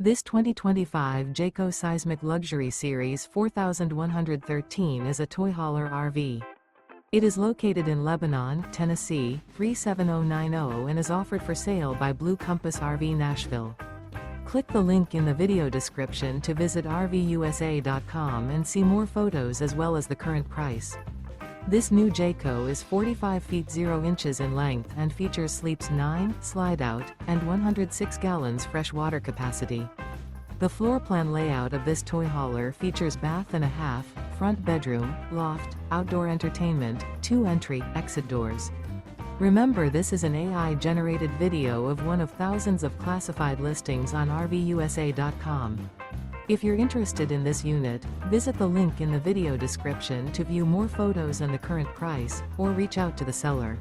This 2025 Jayco Seismic Luxury Series 4113 is a toy hauler RV. It is located in Lebanon, Tennessee, 37090 and is offered for sale by Blue Compass RV Nashville. Click the link in the video description to visit RVUSA.com and see more photos as well as the current price. This new Jayco is 45 feet 0 inches in length and features sleeps 9, Slideout, and 106 gallons fresh water capacity. The floor plan layout of this toy hauler features bath and a half, front bedroom, loft, outdoor entertainment, 2 entry/exit doors. Remember, this is an AI-generated video of one of thousands of classified listings on RVUSA.com. If you're interested in this unit, visit the link in the video description to view more photos and the current price, or reach out to the seller.